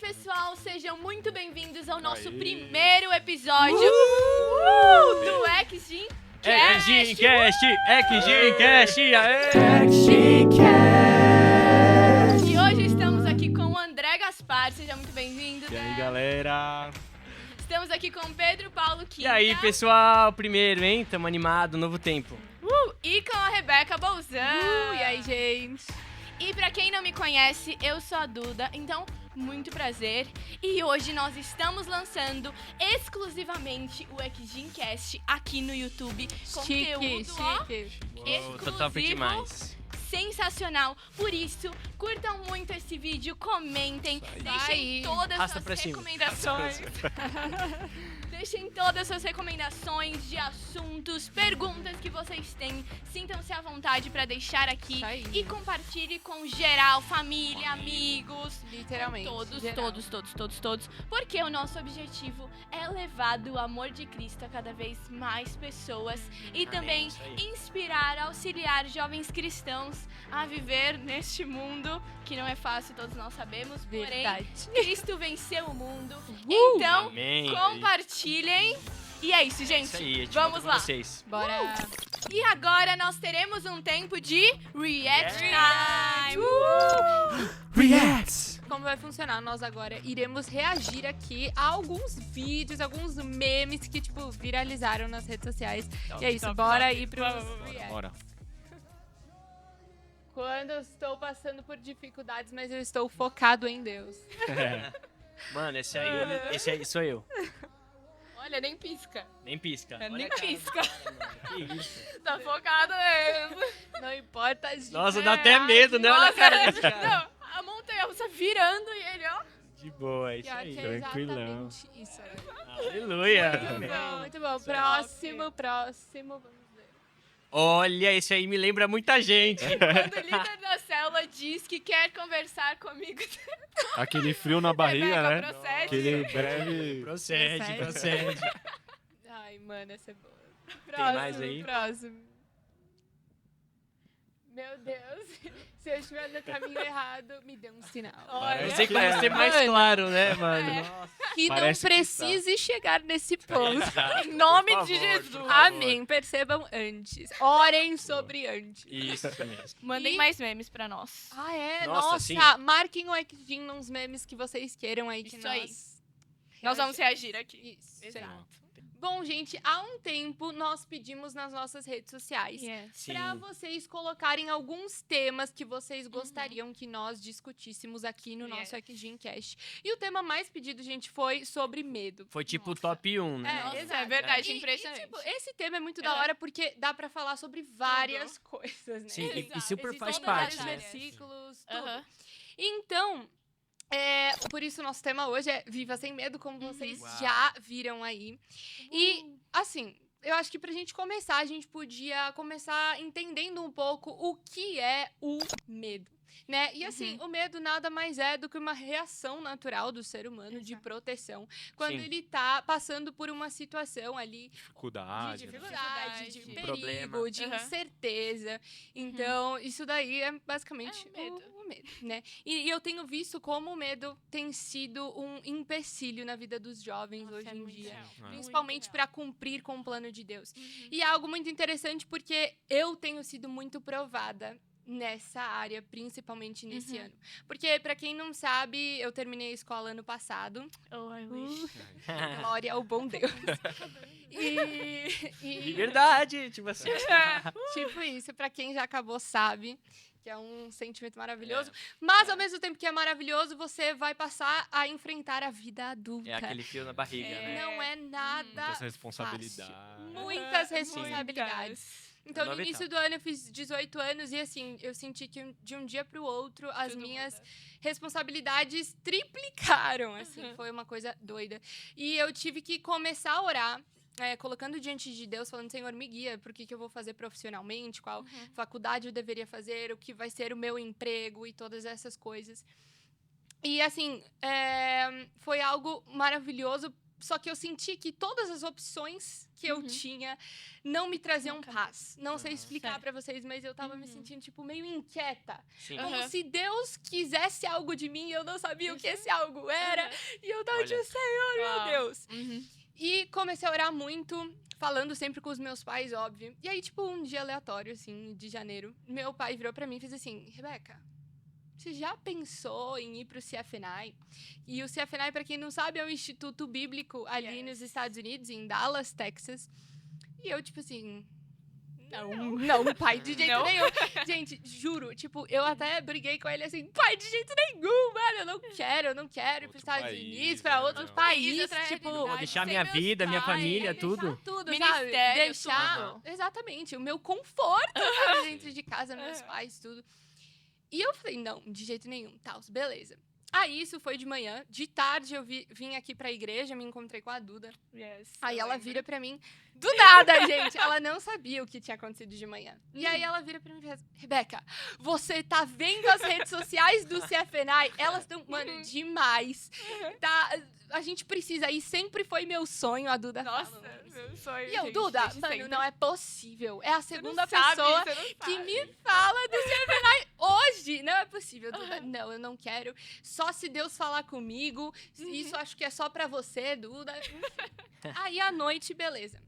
pessoal, sejam muito bem-vindos ao nosso primeiro episódio do X-Gym X-Gymcast, aê! E hoje estamos aqui com o André Gaspar, seja muito bem-vindo. E aí, galera? Estamos aqui com o Pedro Paulo Quinta. E aí, pessoal? Primeiro, hein? Tamo animado, novo tempo. E com a Rebeca Bolzan. E aí, gente? E pra quem não me conhece, eu sou a Duda, então muito prazer. E hoje nós estamos lançando exclusivamente o X-Gymcast aqui no YouTube. Conteúdo, ó, Tá top exclusivo, demais. sensacional. Por isso, curtam muito esse vídeo, comentem, deixem todas Arrasta as pra suas cima. recomendações. Deixem todas as suas recomendações de assuntos, perguntas que vocês têm. Sintam-se à vontade para deixar aqui e compartilhe com geral, família, amigos. Literalmente. Todos. Porque o nosso objetivo é levar o amor de Cristo a cada vez mais pessoas e também isso aí. inspirar, auxiliar jovens cristãos a viver neste mundo que não é fácil, todos nós sabemos. Porém, Verdade. Cristo venceu o mundo. Então, Amém. compartilhem. E é isso, gente. Isso aí, a gente Vamos volta lá. com vocês. Bora. E agora nós teremos um tempo de React Time. Reacts! Como vai funcionar? Nós agora iremos reagir aqui a alguns vídeos, alguns memes que, viralizaram nas redes sociais. E é isso, bora aí pro react. Bora. Quando eu estou passando por dificuldades, mas eu estou focado em Deus. Mano, esse aí sou eu. Olha, nem pisca. Nem pisca. Olha Nem a cara. pisca. Que isso? Tá focado mesmo. Não importa as Nossa, dá até medo, né? Olha a cara desse cara. Não, a montanha-russa virando e ele, ó. De boa, é isso Pior aí. que é Tranquilão. exatamente isso. Aleluia. Muito bom. Próximo. Vamos ver. Olha, esse aí me lembra muita gente. Quando o líder da célula diz que quer conversar comigo, Aquele frio na barriga, Rebeca, né? procede. Aquele breve... Procede. Ai, mano, essa é boa. mais aí? Próximo. Meu Deus, se eu estiver no caminho errado, me dê um sinal. Pensei que ia ser mais claro, né, mano? Que não Parece que precise chegar nesse ponto. Em nome Por de favor, Jesus. por favor. Amém. Percebam antes. Orem sobre antes. Isso mesmo. Mandem E- mais memes pra nós. Ah, é? Nossa, Nossa, sim. marquem o X-Gym nos memes que vocês queiram aí. Que Isso aí. nós Nós vamos reagir aqui. Isso. Exato. Bom, gente, há um tempo nós pedimos nas nossas redes sociais Sim. para vocês colocarem alguns temas que vocês gostariam que nós discutíssemos aqui no nosso X-Gymcast. E o tema mais pedido, gente, foi sobre medo. Foi tipo o top 1, né? Nossa, exato. é verdade, E, impressionante. esse tema é muito da hora porque dá pra falar sobre várias coisas, né? Sim, e Exato. super Existem faz todas parte, as né? áreas. versículos, tudo. Aham. Então, por isso o nosso tema hoje é Viva Sem Medo, como vocês Uau. já viram aí. E, assim, eu acho que pra gente começar, a gente podia começar entendendo um pouco o que é o medo. Né? E assim, o medo nada mais é do que uma reação natural do ser humano de proteção. Quando Sim. ele tá passando por uma situação ali de Dificuldade. né? dificuldade, de de perigo, problema. de Aham. incerteza. Então, isso daí é basicamente É o medo. o medo, né? E eu tenho visto como o medo tem sido um empecilho na vida dos jovens Nossa, hoje é em muito dia. real. Principalmente Muito real. para cumprir com o plano de Deus. E é algo muito interessante porque eu tenho sido muito provada nessa área, principalmente nesse ano. Porque, pra quem não sabe, eu terminei a escola ano passado. Oh, I wish. Glória ao bom Deus. De verdade, tipo assim. Tipo isso, pra quem já acabou sabe que é um sentimento maravilhoso. Mas, ao mesmo tempo que é maravilhoso, você vai passar a enfrentar a vida adulta. É aquele fio na barriga, né? Não é nada Muitas responsabilidades. fácil. Muitas responsabilidades. Então, no Nova início do ano, eu fiz 18 anos e, assim, eu senti que de um dia pro outro, as Tudo minhas muda. responsabilidades triplicaram, assim. Foi uma coisa doida. E eu tive que começar a orar, colocando diante de Deus, falando, Senhor, me guia, por que eu vou fazer profissionalmente, qual faculdade eu deveria fazer, o que vai ser o meu emprego e todas essas coisas. E, assim, foi algo maravilhoso Só que eu senti que todas as opções que eu tinha não me traziam paz. Não sei explicar pra vocês, mas eu tava me sentindo, tipo, meio inquieta. Sim. Como se Deus quisesse algo de mim e eu não sabia o que esse algo era. E eu tava Olha. tipo, Senhor, meu Deus. Uhum. E comecei a orar muito, falando sempre com os meus pais, óbvio. E aí, tipo, um dia aleatório, assim, de janeiro, meu pai virou pra mim e fez assim, Rebeca, você já pensou em ir pro CFNI? E o CFNI, pra quem não sabe, é um instituto bíblico ali nos Estados Unidos, em Dallas, Texas. E eu, tipo assim... Não, pai, de jeito Não? nenhum. Gente, juro, tipo, eu até briguei com ele assim, pai, de jeito nenhum, velho, eu não quero ir pros Outro Estados país, Unidos, né, pra outros não. países, Outra tipo... realidade. Vou deixar Sem minha meus vida, minha pais, família, deixar tudo. tudo, Ministério, sabe? Deixar, tudo. exatamente, o meu conforto, sabe? Dentro de casa, meus pais, tudo. E eu falei, não, de jeito nenhum, tal, beleza. Aí, isso foi de manhã. De tarde, eu vim aqui pra igreja, me encontrei com a Duda. Aí ela vira pra mim, do nada, gente. Ela não sabia o que tinha acontecido de manhã. E aí ela vira pra mim e fala, Rebeca, você tá vendo as redes sociais do CFNI? Elas estão, mano, demais. Tá, a gente precisa ir. Sempre foi meu sonho, a Duda Nossa, falando. meu sonho. E eu, gente, Duda, desde mano, sempre. não é possível. É a Você não segunda sabe, pessoa você não que sabe. me fala do CFNI hoje. Não é possível, Duda. Não, eu não quero. Só se Deus falar comigo. Isso acho que é só pra você, Duda. Enfim. Aí, à noite, beleza.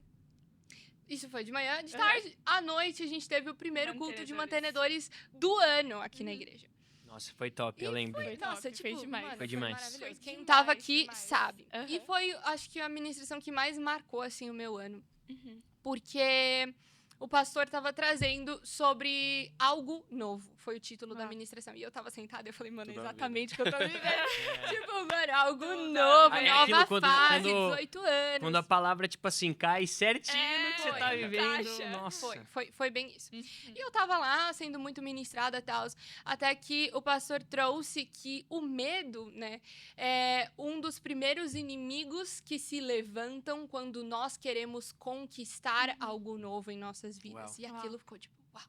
Isso foi de manhã. De tarde, à noite, a gente teve o primeiro culto de mantenedores do ano aqui na igreja. Nossa, foi top, eu lembro. Foi Nossa, top, tipo, foi demais. mano, Foi demais. maravilhoso. Foi Quem demais, tava aqui demais. sabe. Aham. E foi, acho que, a ministração que mais marcou, assim, o meu ano. Uhum. Porque o pastor tava trazendo sobre algo novo. Foi o título da Uau. ministração. E eu tava sentada e eu falei, mano, é Tudo a ver, exatamente o que eu tô vivendo. Tipo, mano, algo Tudo. novo, É nova aquilo quando- fase, quando- 18 anos. Quando a palavra, tipo assim, cai certinho É, no que você foi, tá vivendo. encaixa. Nossa. Foi bem isso. Uhum. E eu tava lá, sendo muito ministrada e tal, até que o pastor trouxe que o medo, né, é um dos primeiros inimigos que se levantam quando nós queremos conquistar algo novo em nossas vidas. Uau. E Uau. aquilo ficou tipo, uau.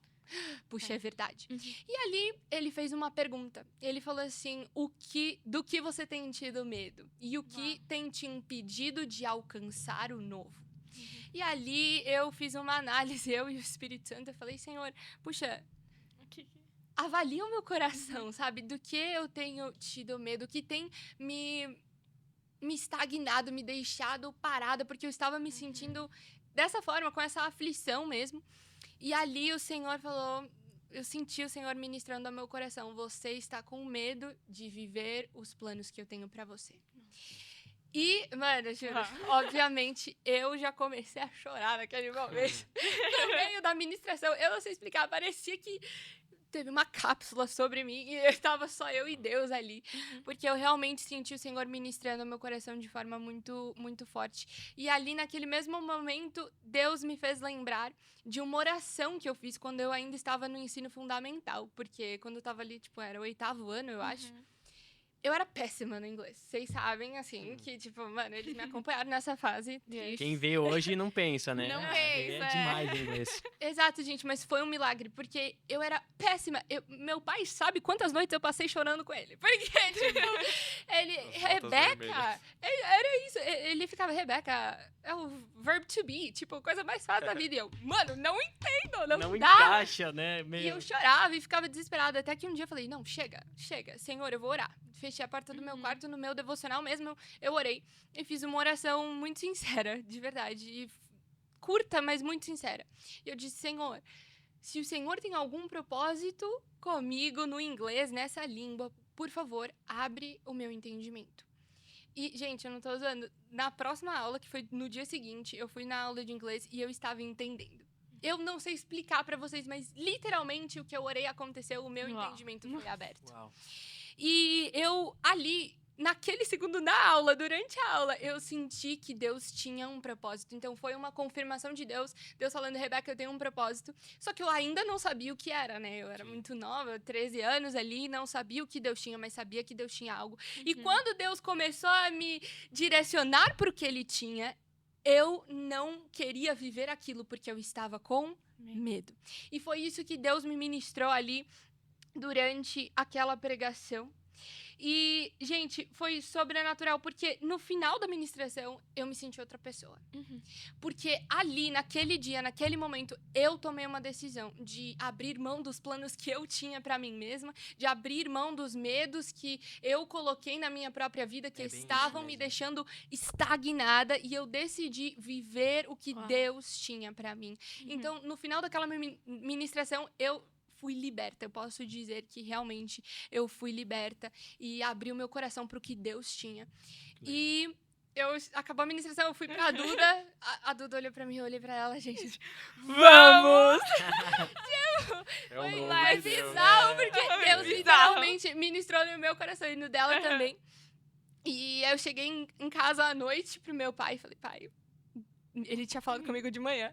Puxa, É. é verdade. Uhum. E ali ele fez uma pergunta. Ele falou assim: do que você tem tido medo? E o que Uau. tem te impedido de alcançar o novo? E ali eu fiz uma análise, eu e o Espírito Santo, eu falei, Senhor, puxa, avalia o meu coração, sabe? Do que eu tenho tido medo, o que tem me estagnado, me deixado parada, porque eu estava me sentindo dessa forma, com essa aflição mesmo. E ali o Senhor falou, eu senti o Senhor ministrando ao meu coração, você está com medo de viver os planos que eu tenho pra você. E, mano, juro, obviamente, eu já comecei a chorar naquele momento. No meio da ministração, eu não sei explicar, parecia que teve uma cápsula sobre mim e estava só eu e Deus ali. Porque eu realmente senti o Senhor ministrando no meu coração de forma muito, muito forte. E ali, naquele mesmo momento, Deus me fez lembrar de uma oração que eu fiz quando eu ainda estava no ensino fundamental. Porque quando eu estava ali, tipo, era o 8º ano, eu acho. Eu era péssima no inglês. Vocês sabem, assim, que, tipo, mano, eles me acompanharam nessa fase. Quem vê hoje não pensa, né? Não Ah, pensa, É demais o inglês. Exato, gente, mas foi um milagre, porque eu era péssima. Meu pai sabe quantas noites eu passei chorando com ele. Porque, tipo, ele... As notas Rebeca... vermelhas. Era isso. Ele ficava, Rebeca, é o verb to be. Tipo, coisa mais fácil da vida. E eu, mano, não entendo, não dá. Encaixa, né? E Meio... eu chorava e ficava desesperada. Até que um dia eu falei, não, chega. Senhor, eu vou orar. Fechei a porta do meu quarto, no meu devocional mesmo, eu orei. E fiz uma oração muito sincera, de verdade. E curta, mas muito sincera. E eu disse, Senhor, se o Senhor tem algum propósito comigo no inglês, nessa língua, por favor, abre o meu entendimento. E, gente, eu não tô usando. Na próxima aula, que foi no dia seguinte, eu fui na aula de inglês e eu estava entendendo. Eu não sei explicar pra vocês, mas literalmente o que eu orei aconteceu, o meu Uau. entendimento foi aberto. Uau. E eu, ali, naquele segundo na aula, durante a aula, eu senti que Deus tinha um propósito. Então, foi uma confirmação de Deus. Deus falando, Rebeca, eu tenho um propósito. Só que eu ainda não sabia o que era, né? Eu era muito nova, 13 anos ali, não sabia o que Deus tinha, mas sabia que Deus tinha algo. E quando Deus começou a me direcionar para o que Ele tinha, eu não queria viver aquilo, porque eu estava com medo. E foi isso que Deus me ministrou ali durante aquela pregação. E, gente, foi sobrenatural, porque no final da ministração, eu me senti outra pessoa. Porque ali, naquele dia, naquele momento, eu tomei uma decisão de abrir mão dos planos que eu tinha pra mim mesma, de abrir mão dos medos que eu coloquei na minha própria vida, que estavam me deixando estagnada, e eu decidi viver o que Deus tinha pra mim. Então, no final daquela ministração, eu fui liberta. Eu posso dizer que realmente eu fui liberta e abri o meu coração para o que Deus tinha. E acabou a ministração, eu fui pra Duda. A Duda olhou pra mim, eu olhei pra ela, gente. Vamos! É o Foi nome mais de Deus. bizarro, porque Deus bizarro. literalmente ministrou no meu coração e no dela também. E eu cheguei em casa à noite pro meu pai e falei, pai, ele tinha falado comigo de manhã.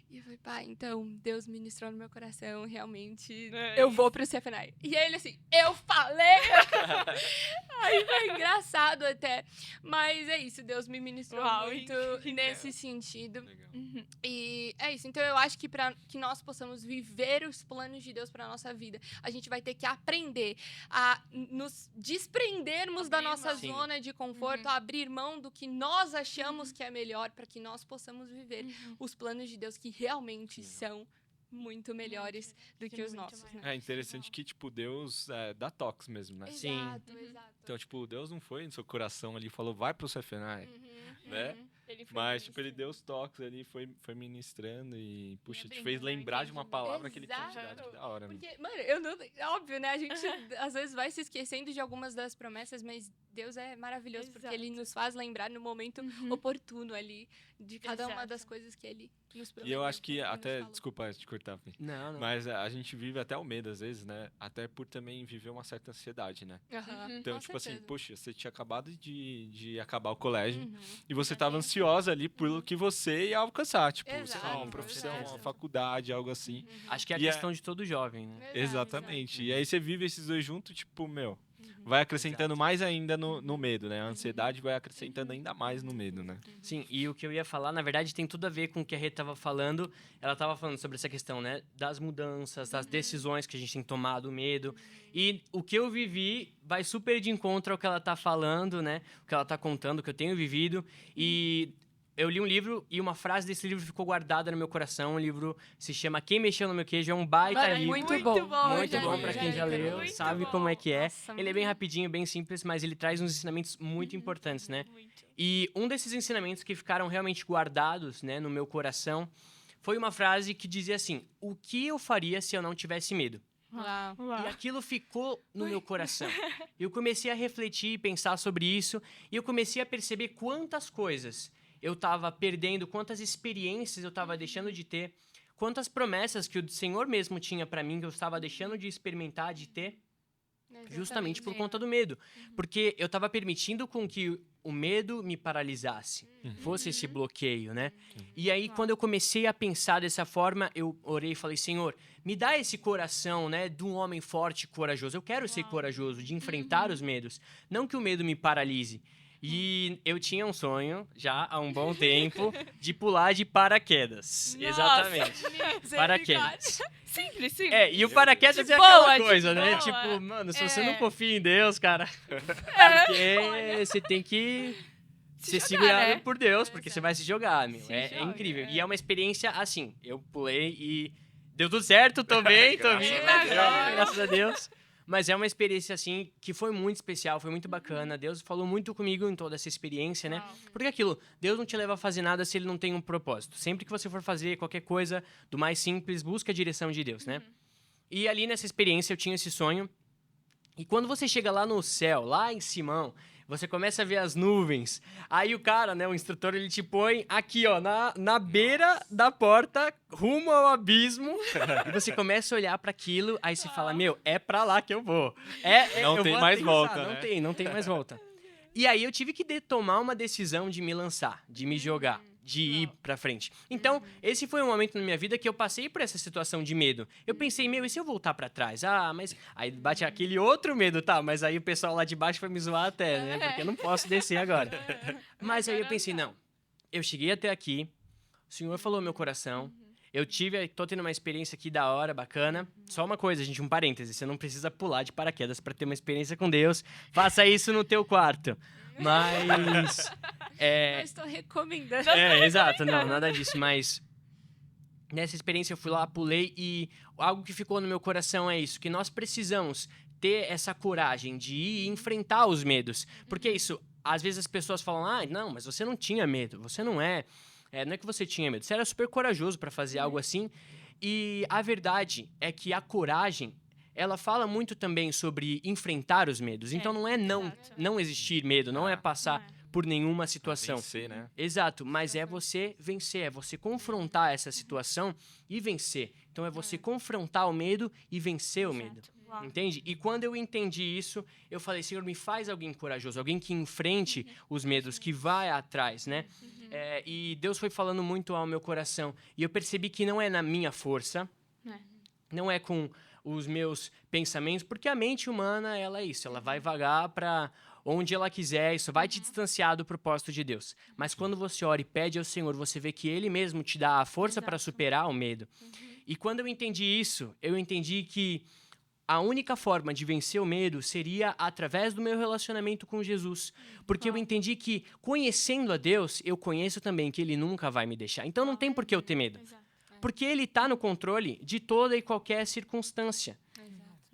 E eu falei, pai, então, Deus ministrou no meu coração, realmente, eu vou pro CFNI. E aí ele assim, eu falei! Aí foi engraçado até. Mas é isso, Deus me ministrou muito nesse sentido. Legal. E é isso, então eu acho que para que nós possamos viver os planos de Deus para nossa vida, a gente vai ter que aprender a nos desprendermos da nossa Sim. zona de conforto, a abrir mão do que nós achamos que é melhor para que nós possamos viver os planos de Deus que realmente são muito melhores do que os nossos, né? É interessante que, tipo, Deus dá toques mesmo, né? Sim. Exato. Então, tipo, Deus não foi no seu coração ali e falou, vai pro CFNI, né? Ele foi Mas, tipo, ele ministrando. deu os toques ali, foi ministrando e, puxa, te abrindo, fez né, lembrar de uma entendimento. palavra que ele tinha te Exato. dado. Que da hora, mano. Porque, mano, eu não. Óbvio, né? A gente às vezes vai se esquecendo de algumas das promessas, mas Deus é maravilhoso porque ele nos faz lembrar no momento oportuno ali de cada uma das coisas que ele nos prometeu. E eu acho que nos até, falou. desculpa te cortar, Fê, Não. mas a gente vive até o medo às vezes, né? Até por também viver uma certa ansiedade, né? Aham, Então, com tipo assim, certeza. poxa, você tinha acabado de acabar o colégio Uhum. e você tava ansiosa ali pelo que você ia alcançar, tipo, sei lá, Exato, uma profissão, exato. uma faculdade, algo assim. Acho que é a E é- questão de todo jovem, né? Exatamente. E aí você vive esses dois juntos, tipo, meu, vai acrescentando mais ainda no medo, né? A ansiedade vai acrescentando ainda mais no medo, né? Sim, e o que eu ia falar, na verdade, tem tudo a ver com o que a Rê tava falando. Ela tava falando sobre essa questão, né? Das mudanças, das decisões que a gente tem tomado, o medo. E o que eu vivi vai super de encontro ao que ela tá falando, né? O que ela tá contando, o que eu tenho vivido. E eu li um livro e uma frase desse livro ficou guardada no meu coração. O livro se chama Quem Mexeu no Meu Queijo. É um baita livro. Muito bom. Muito já bom li, pra já quem li já também. leu, Muito sabe bom. como é que é. Nossa, Ele é bem rapidinho, bem simples, mas ele traz uns ensinamentos muito importantes, né? Muito. E um desses ensinamentos que ficaram realmente guardados, né, no meu coração, foi uma frase que dizia assim: o que eu faria se eu não tivesse medo? Uau. E aquilo ficou no meu coração. Eu comecei a refletir e pensar sobre isso, e eu comecei a perceber quantas coisas eu estava perdendo, quantas experiências eu estava deixando de ter, quantas promessas que o Senhor mesmo tinha para mim que eu estava deixando de experimentar, de ter, justamente por conta do medo. Porque eu estava permitindo com que o medo me paralisasse, fosse esse bloqueio, né? E aí, quando eu comecei a pensar dessa forma, eu orei e falei: Senhor, me dá esse coração, né, de um homem forte e corajoso. Eu quero ser corajoso, de enfrentar os medos, não que o medo me paralise. E eu tinha um sonho, já há um bom tempo, de pular de paraquedas. Exatamente. Paraquedas. Simples, simples. É, e o paraquedas é boa, aquela de coisa, né? boa. Tipo, mano, se você É. não confia em Deus, cara, porque você tem que ser jogar, segurado né? por Deus, porque você vai se jogar, meu. Se É joga, incrível. é. E é uma experiência assim. Eu pulei e deu tudo certo, tô bem, tô Graças vivo, a Deus. graças a Deus. Mas é uma experiência, assim, que foi muito especial, foi muito bacana. Deus falou muito comigo em toda essa experiência, né? Porque aquilo, Deus não te leva a fazer nada se ele não tem um propósito. Sempre que você for fazer qualquer coisa do mais simples, busca a direção de Deus, né? E ali nessa experiência eu tinha esse sonho. E quando você chega lá no céu, lá em Simão, você começa a ver as nuvens. Aí o cara, né, o instrutor, ele te põe aqui, ó, na beira da porta, rumo ao abismo. E você começa a olhar pra aquilo, aí você fala: meu, é pra lá que eu vou. Não eu tem vou mais aterrissar. volta, Não né? não tem mais volta. E aí eu tive que tomar uma decisão de me lançar, de me jogar, de ir pra frente. Então, esse foi um momento na minha vida que eu passei por essa situação de medo. Eu pensei: meu, e se eu voltar pra trás? Ah, mas... Aí bate aquele outro medo, tá? Mas aí o pessoal lá de baixo foi me zoar até, né? Porque eu não posso descer agora. Mas aí eu pensei: não, eu cheguei até aqui, o Senhor falou no meu coração, Tô tendo uma experiência aqui da hora, bacana. Só uma coisa, gente, um parêntese. Você não precisa pular de paraquedas para ter uma experiência com Deus. Faça isso no teu quarto. Mas... Não estou recomendando. Exato. Não, nada disso. Mas nessa experiência eu fui lá, pulei e algo que ficou no meu coração é isso. Que nós precisamos ter essa coragem de ir e enfrentar os medos. Porque isso, às vezes as pessoas falam, não, mas você não tinha medo. Você não é que você tinha medo. Você era super corajoso para fazer algo assim. E a verdade é que a coragem, ela fala muito também sobre enfrentar os medos. Então não é não existir medo, não é passar por nenhuma situação. Vencer, né? Exato, mas é você vencer, é você confrontar essa situação e vencer. Então é você confrontar o medo e vencer o medo. Entende? E quando eu entendi isso, eu falei, Senhor, me faz alguém corajoso, alguém que enfrente os medos, que vai atrás, né? E Deus foi falando muito ao meu coração. E eu percebi que não é na minha força, não é com os meus pensamentos, porque a mente humana, ela é isso, ela vai vagar para onde ela quiser, isso vai te distanciar do propósito de Deus. Mas quando você ora e pede ao Senhor, você vê que Ele mesmo te dá a força para superar o medo. E quando eu entendi isso, eu entendi que a única forma de vencer o medo seria através do meu relacionamento com Jesus. Porque eu entendi que, conhecendo a Deus, eu conheço também que Ele nunca vai me deixar. Então não tem por que eu ter medo. Porque Ele está no controle de toda e qualquer circunstância.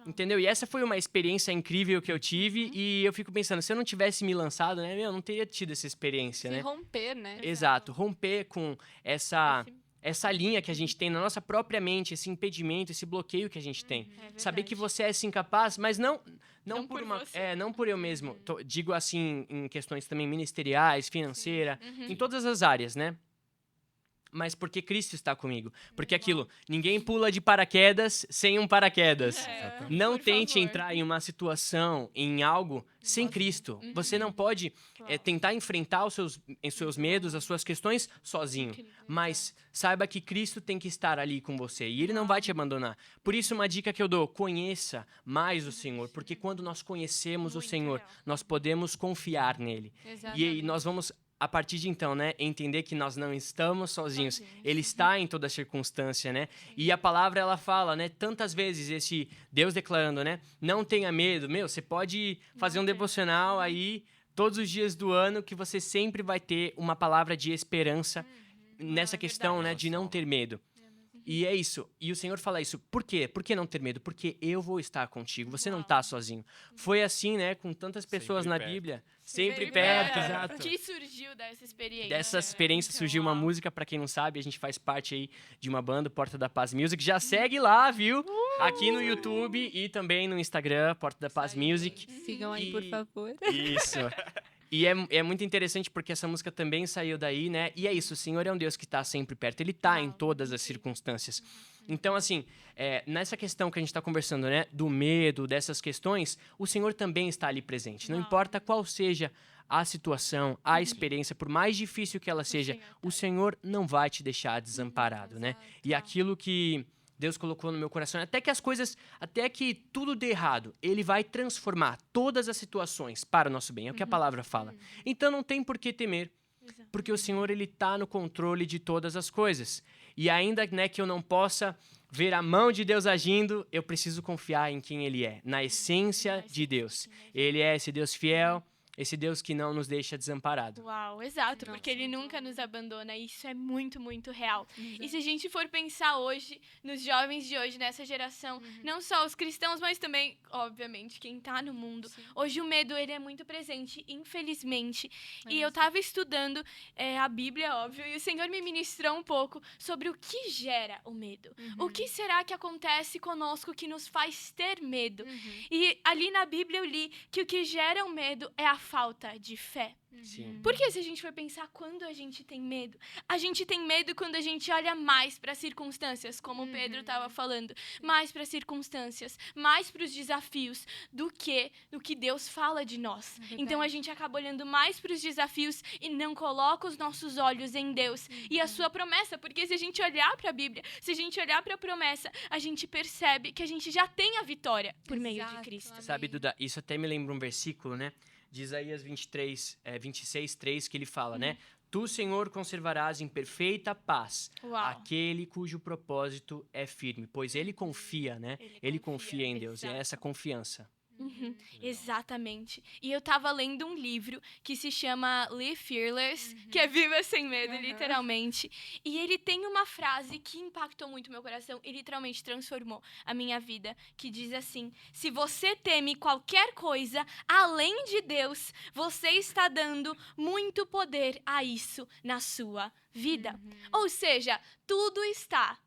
Entendeu? E essa foi uma experiência incrível que eu tive. E eu fico pensando, se eu não tivesse me lançado, né? Eu não teria tido essa experiência, né? Romper, né? Exato. Romper com essa linha que a gente tem na nossa própria mente, esse impedimento, esse bloqueio que a gente tem. Saber que você é assim capaz, mas não por eu mesmo. Digo assim em questões também ministeriais, financeira, em todas as áreas, né? Mas porque Cristo está comigo. Porque ninguém pula de paraquedas sem um paraquedas. Não tente entrar em uma situação, em algo, sem Cristo. Você não pode tentar enfrentar os seus medos, as suas questões, sozinho. Mas saiba que Cristo tem que estar ali com você. E Ele não vai te abandonar. Por isso, uma dica que eu dou, conheça mais o Senhor. Porque quando nós conhecemos o Senhor, nós podemos confiar nele. E nós vamos... A partir de então, né, entender que nós não estamos sozinhos. Ele está em toda circunstância, né? E a palavra, ela fala, né, tantas vezes, esse Deus declarando, né, não tenha medo. Você pode fazer um devocional aí todos os dias do ano que você sempre vai ter uma palavra de esperança nessa questão, né, de não ter medo. E é isso. E o Senhor fala isso. Por quê? Por que não ter medo? Porque eu vou estar contigo. Você não está sozinho. Foi assim, né? Com tantas pessoas na Bíblia. Sempre perto, exato. Que surgiu dessa experiência? Dessa experiência surgiu uma música, pra quem não sabe, a gente faz parte aí de uma banda, Porta da Paz Music. Já segue lá, viu? Aqui no YouTube e também no Instagram, Porta da Paz Music. Sigam aí, por favor. Isso. E é muito interessante porque essa música também saiu daí, né? E é isso, o Senhor é um Deus que está sempre perto. Ele está em todas as circunstâncias. Então, assim, nessa questão que a gente está conversando, né? Do medo, dessas questões, o Senhor também está ali presente. Não importa qual seja a situação, a experiência, por mais difícil que ela seja, o Senhor não vai te deixar desamparado, né? E aquilo que Deus colocou no meu coração, até que tudo dê errado, Ele vai transformar todas as situações para o nosso bem, é o que a palavra fala. Então não tem por que temer, porque o Senhor, Ele está no controle de todas as coisas. E ainda, né, que eu não possa ver a mão de Deus agindo, eu preciso confiar em quem Ele é, na essência de Deus. Ele é esse Deus fiel, esse Deus que não nos deixa desamparado. Uau, exato, porque Ele nunca nos abandona. Isso é muito, muito real. E se a gente for pensar hoje, nos jovens de hoje, nessa geração, não só os cristãos, mas também, obviamente, quem tá no mundo. Hoje o medo, ele é muito presente, infelizmente. E eu tava estudando a Bíblia, óbvio, e o Senhor me ministrou um pouco sobre o que gera o medo. O que será que acontece conosco que nos faz ter medo? E ali na Bíblia eu li que o que gera o medo é a falta de fé. Sim. Porque se a gente for pensar quando a gente tem medo quando a gente olha mais para as circunstâncias, como o Pedro estava falando, mais para as circunstâncias, mais para os desafios do que Deus fala de nós. Então a gente acaba olhando mais para os desafios e não coloca os nossos olhos em Deus e a sua promessa, porque se a gente olhar para a Bíblia, se a gente olhar para a promessa, a gente percebe que a gente já tem a vitória por meio de Cristo. Sabe, Duda, isso até me lembra um versículo, né? De Isaías 26:3, que ele fala, né? Tu, Senhor, conservarás em perfeita paz Uau. aquele cujo propósito é firme, pois ele confia, né? Ele confia em Deus, e é exato. essa confiança. Uhum, exatamente. E eu tava lendo um livro que se chama Live Fearless, que é Viva Sem Medo, literalmente. E ele tem uma frase que impactou muito meu coração e literalmente transformou a minha vida, que diz assim: se você teme qualquer coisa além de Deus, você está dando muito poder a isso na sua vida. Ou seja, tudo está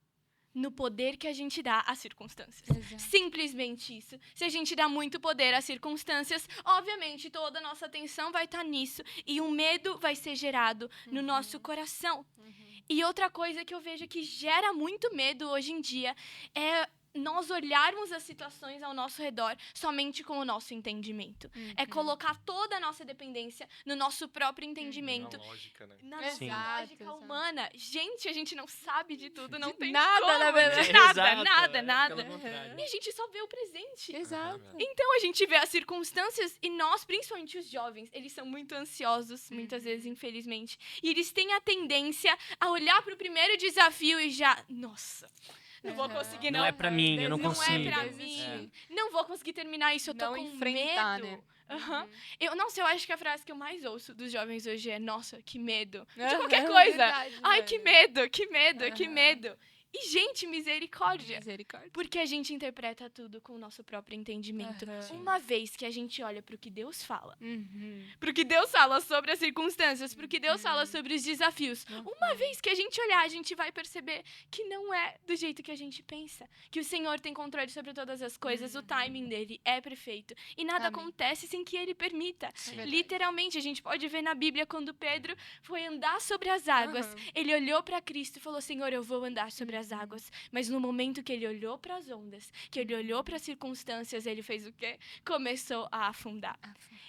no poder que a gente dá às circunstâncias. Exato. Simplesmente isso. Se a gente dá muito poder às circunstâncias, obviamente toda a nossa atenção vai estar nisso e o medo vai ser gerado no nosso coração. E outra coisa que eu vejo que gera muito medo hoje em dia é nós olharmos as situações ao nosso redor somente com o nosso entendimento. É colocar toda a nossa dependência no nosso próprio entendimento. Na lógica, né? Na Sim. lógica Exato. humana. Gente, a gente não sabe de tudo, não tem nada, como. na verdade. Nada. Pelo contrário. E a gente só vê o presente. Exato. Então a gente vê as circunstâncias e nós, principalmente os jovens, eles são muito ansiosos, muitas vezes, infelizmente. E eles têm a tendência a olhar para o primeiro desafio e já... Nossa... Não vou conseguir, não. Não é pra mim, eu não Não consigo. é pra Desistir. mim. Não vou conseguir terminar isso, eu tô Não com enfrentar, medo. né? Aham. Eu acho que a frase que eu mais ouço dos jovens hoje é: nossa, que medo. De Aham, qualquer coisa. verdade, Ai, velho. que medo, que medo, que Aham. medo. E, gente, misericórdia. Misericórdia. Porque a gente interpreta tudo com o nosso próprio entendimento. Aham. Uma vez que a gente olha pro que Deus fala, Uhum. pro que Deus fala sobre as circunstâncias, pro que Deus fala sobre os desafios. Uma vez que a gente olhar, a gente vai perceber que não é do jeito que a gente pensa. Que o Senhor tem controle sobre todas as coisas, o timing dele é perfeito. E nada Amém. acontece sem que ele permita. verdade. Literalmente, a gente pode ver na Bíblia quando Pedro foi andar sobre as águas. Aham. Ele olhou para Cristo e falou: Senhor, eu vou andar sobre as águas. Mas no momento que ele olhou para as ondas, que ele olhou para as circunstâncias, ele fez o quê? Começou a afundar.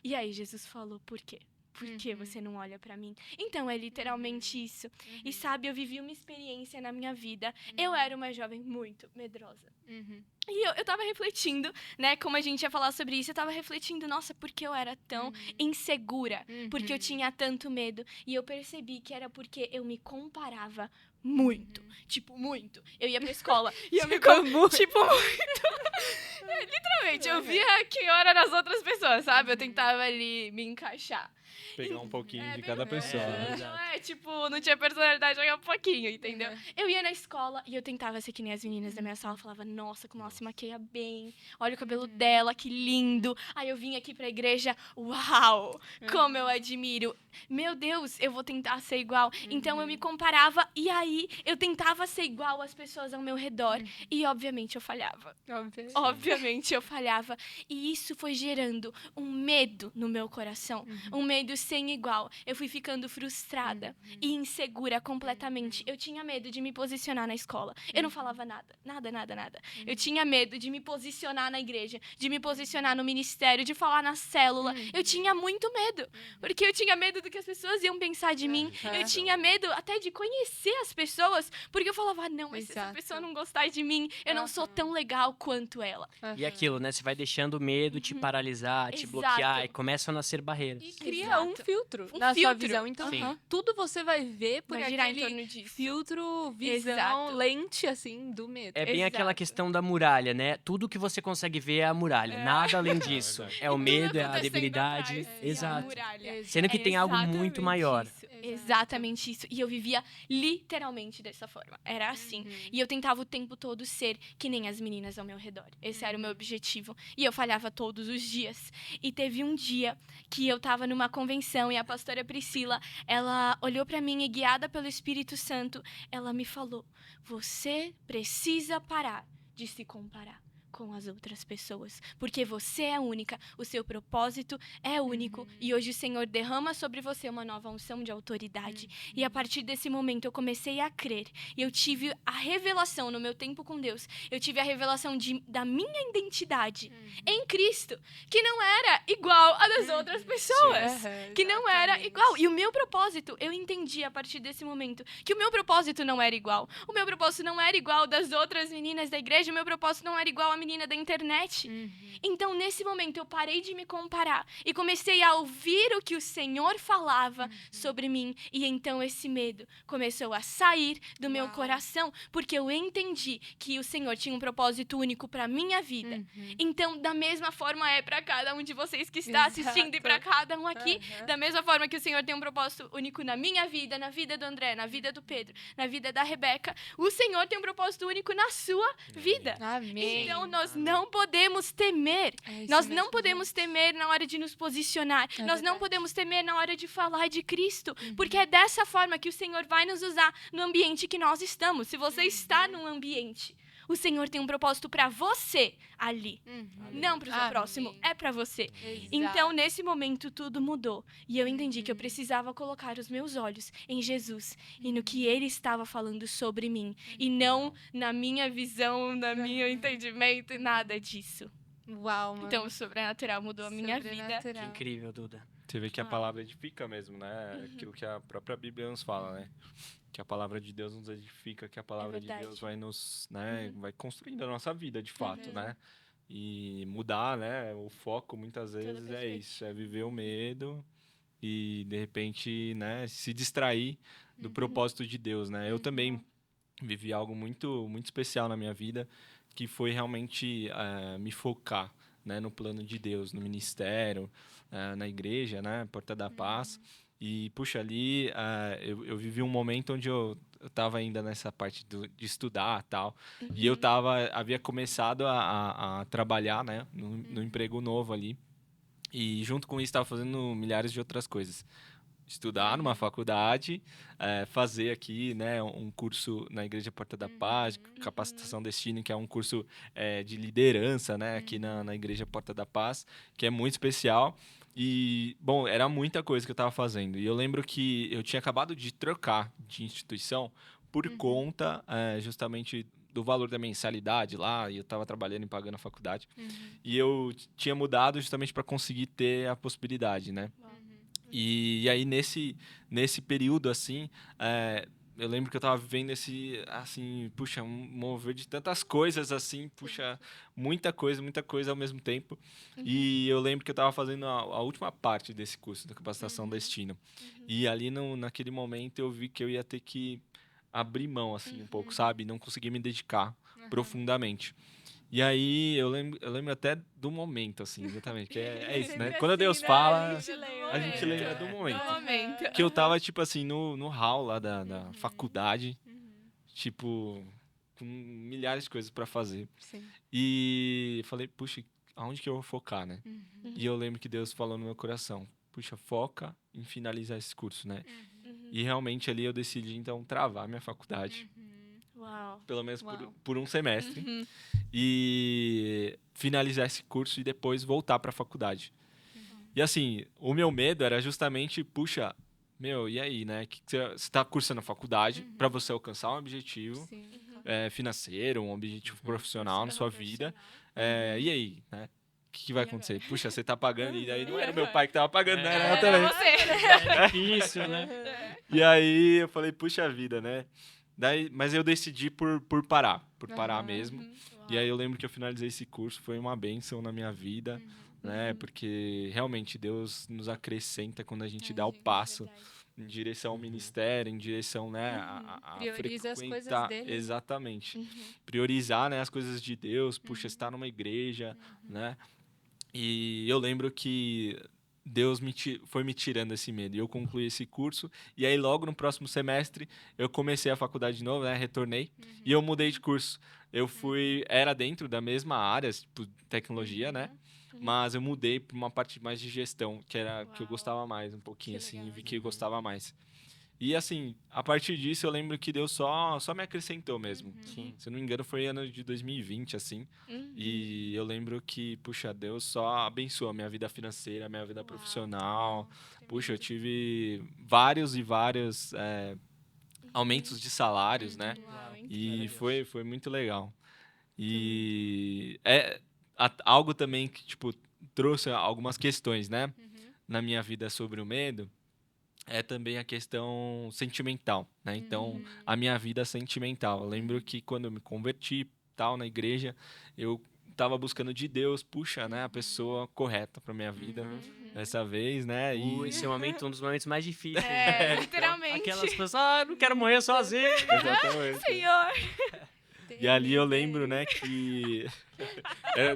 E aí Jesus falou: por quê? Por que você não olha pra mim? Então, é literalmente isso. E sabe, eu vivi uma experiência na minha vida. Eu era uma jovem muito medrosa. Uhum. E eu tava refletindo, né? Como a gente ia falar sobre isso, eu tava refletindo, nossa, por que eu era tão insegura? Porque eu tinha tanto medo. E eu percebi que era porque eu me comparava muito. Tipo, muito. Eu ia pra escola e eu me Tipo, muito. Literalmente, eu via que eu era nas outras pessoas, sabe? Eu tentava ali me encaixar. Pegar um pouquinho de bem- cada pessoa. né? Não é, tipo, não tinha personalidade, jogar um pouquinho, entendeu? Eu ia na escola e eu tentava ser que nem as meninas da minha sala. Falava, nossa, como ela se maqueia bem. Olha o cabelo dela, que lindo. Aí eu vim aqui pra igreja, uau, como eu admiro. Meu Deus, eu vou tentar ser igual. Então eu me comparava e aí eu tentava ser igual às pessoas ao meu redor. E obviamente eu falhava. Obviamente eu falhava. E isso foi gerando um medo no meu coração. Um medo sem igual. Eu fui ficando frustrada e insegura completamente. Eu tinha medo de me posicionar na escola. Eu não falava nada. Nada. Eu tinha medo de me posicionar na igreja, de me posicionar no ministério, de falar na célula. Eu tinha muito medo. Porque eu tinha medo do que as pessoas iam pensar de mim. Eu tinha medo até de conhecer as pessoas. Porque eu falava, não, mas se essa Exato. pessoa não gostar de mim, eu não sou tão legal quanto ela. E aquilo, né? Você vai deixando o medo te paralisar, te Exato. bloquear e começam a nascer barreiras. E cria Exato. um filtro Um na sua filtro. visão. Então, Sim. tudo você vai ver por Vai girar em aquele torno disso. filtro, visão, Exato. lente, assim, do medo. É bem aquela Exato. questão da muralha, né? Tudo que você consegue ver é a muralha, nada além disso. verdade. É o Tudo medo, é a acontecendo debilidade. atrás, e a Exato. muralha. Sendo que tem algo muito exatamente maior. isso. Exatamente isso. E eu vivia literalmente dessa forma. Era assim. E eu tentava o tempo todo ser que nem as meninas ao meu redor. Esse era o meu objetivo. E eu falhava todos os dias. E teve um dia que eu tava numa convenção e a pastora Priscila, ela olhou pra mim e, guiada pelo Espírito Santo, ela me falou: você precisa parar de se comparar com as outras pessoas, porque você é única, o seu propósito é único e hoje o Senhor derrama sobre você uma nova unção de autoridade. E a partir desse momento eu comecei a crer e eu tive a revelação no meu tempo com Deus, eu tive a revelação da minha identidade em Cristo, que não era igual a das outras pessoas. Que não era igual. E o meu propósito, eu entendi a partir desse momento que o meu propósito não era igual. O meu propósito não era igual das outras meninas da igreja, o meu propósito não era igual a menina da internet. Então, nesse momento, eu parei de me comparar e comecei a ouvir o que o Senhor falava sobre mim. E então esse medo começou a sair do meu coração, porque eu entendi que o Senhor tinha um propósito único para minha vida. Então, da mesma forma é para cada um de vocês que está assistindo e para cada um aqui, da mesma forma que o Senhor tem um propósito único na minha vida, na vida do André, na vida do Pedro, na vida da Rebeca, o Senhor tem um propósito único na sua vida. Amém. Então, nós não podemos temer. Nós não podemos temer na hora de nos posicionar. Nós não podemos temer na hora de falar de Cristo. Porque é dessa forma que o Senhor vai nos usar no ambiente que nós estamos. Se você está num ambiente, o Senhor tem um propósito para você ali. Não para o seu próximo, é para você. Então, nesse momento, tudo mudou. E eu entendi que eu precisava colocar os meus olhos em Jesus e no que Ele estava falando sobre mim. E não na minha visão, no meu entendimento, nada disso. Uau, mano. Então, o sobrenatural mudou a minha vida. Que incrível, Duda. Você vê que a palavra edifica mesmo, né? Aquilo que a própria Bíblia nos fala, né? Que a palavra de Deus nos edifica, que a palavra de Deus vai nos, né? Vai construindo a nossa vida, de fato, né? E mudar, né? O foco, muitas vezes, é isso. É viver o medo e, de repente, né? Se distrair do propósito de Deus, né? Eu também vivi algo muito, muito especial na minha vida, que foi realmente me focar, né, no plano de Deus, no ministério, na igreja, né, Porta da Paz. E, puxa, ali eu vivi um momento onde eu estava ainda nessa parte de estudar e tal. E eu havia começado a trabalhar, né, no emprego novo ali. E junto com isso estava fazendo milhares de outras coisas. Estudar numa faculdade, fazer aqui, né, um curso na Igreja Porta da Paz, Capacitação Destino, que é um curso de liderança, né, aqui na Igreja Porta da Paz, que é muito especial. E, bom, era muita coisa que eu estava fazendo. E eu lembro que eu tinha acabado de trocar de instituição por conta justamente do valor da mensalidade lá, e eu estava trabalhando e pagando a faculdade. E eu tinha mudado justamente para conseguir ter a possibilidade, né? E aí, nesse período, assim, eu lembro que eu tava vivendo esse, assim, puxa, um mover de tantas coisas, assim, puxa, muita coisa ao mesmo tempo. E eu lembro que eu tava fazendo a última parte desse curso, da Capacitação Destino. E ali, naquele momento, eu vi que eu ia ter que abrir mão, assim, um pouco, sabe? Não conseguir me dedicar profundamente. E aí, eu lembro até do momento, assim, exatamente, que é isso, né? Quando Deus fala, a gente lembra do momento. Que eu tava, tipo assim, no hall lá da faculdade, tipo, com milhares de coisas pra fazer. E falei, puxa, aonde que eu vou focar, né? E eu lembro que Deus falou no meu coração, puxa, foca em finalizar esse curso, né? E realmente ali eu decidi, então, travar minha faculdade. Uau. Pelo menos por um semestre. E finalizar esse curso e depois voltar para a faculdade. E assim, o meu medo era justamente, puxa, meu, e aí, né? Que você está cursando a faculdade para você alcançar um objetivo financeiro, um objetivo profissional na sua vida. E aí, né? O que vai acontecer? Puxa, você tá pagando, e aí não era meu pai que tava pagando, né? Era eu também. É difícil, né? E aí eu falei, puxa vida, né? Mas eu decidi por parar mesmo. E aí eu lembro que eu finalizei esse curso, foi uma bênção na minha vida, né? Porque realmente Deus nos acrescenta quando a gente dá o passo em direção ao ministério, em direção, né, a Prioriza as coisas dele. Exatamente. Priorizar, né, as coisas de Deus, puxa, estar numa igreja, né? E eu lembro que Deus foi me tirando esse medo. E eu concluí esse curso. E aí, logo no próximo semestre, eu comecei a faculdade de novo, né? Retornei. E eu mudei de curso. Eu era dentro da mesma área, tipo, tecnologia, né? Mas eu mudei para uma parte mais de gestão, que era que eu gostava mais um pouquinho, assim. Vi que eu gostava mais. E, assim, a partir disso, eu lembro que Deus só me acrescentou mesmo. Se eu não me engano, foi ano de 2020, assim. E eu lembro que, puxa, Deus só abençoou a minha vida financeira, a minha vida profissional. Puxa, eu tive vários aumentos de salários, né? E foi muito legal. E algo também que, tipo, trouxe algumas questões, né? Na minha vida sobre o medo. É também a questão sentimental, né? Então, a minha vida sentimental. Eu lembro que quando eu me converti, tal, na igreja, eu tava buscando de Deus, puxa, né, a pessoa correta pra minha vida dessa vez, né? E Esse é um dos momentos mais difíceis. Literalmente. Aquelas pessoas, não quero morrer sozinho. exatamente. Senhor. E ali eu lembro, né, que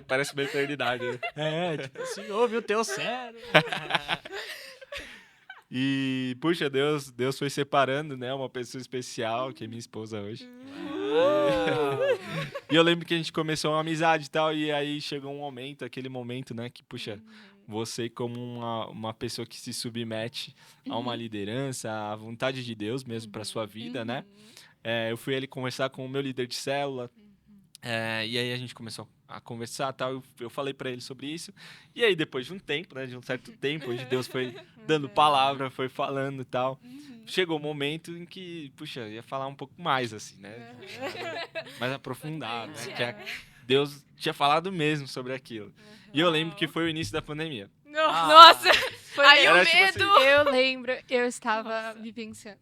parece uma eternidade, né? Tipo assim, ouve o teu cérebro. E, puxa, Deus foi separando, né, uma pessoa especial, que é minha esposa hoje. E eu lembro que a gente começou uma amizade e tal, e aí chegou um momento, aquele momento, né, que, puxa, você como uma pessoa que se submete a uma liderança, à vontade de Deus mesmo para sua vida, né? Eu fui ali conversar com o meu líder de célula, e aí a gente começou a conversar e tal, eu falei para ele sobre isso, e aí depois de um tempo, né, de um certo tempo, onde Deus foi dando palavra, foi falando e tal, chegou o momento em que, puxa, eu ia falar um pouco mais, assim, né, mais aprofundado, né, que Deus tinha falado mesmo sobre aquilo. E eu lembro que foi o início da pandemia. Nossa! Aí o Era tipo medo. Eu lembro, eu estava vivenciando.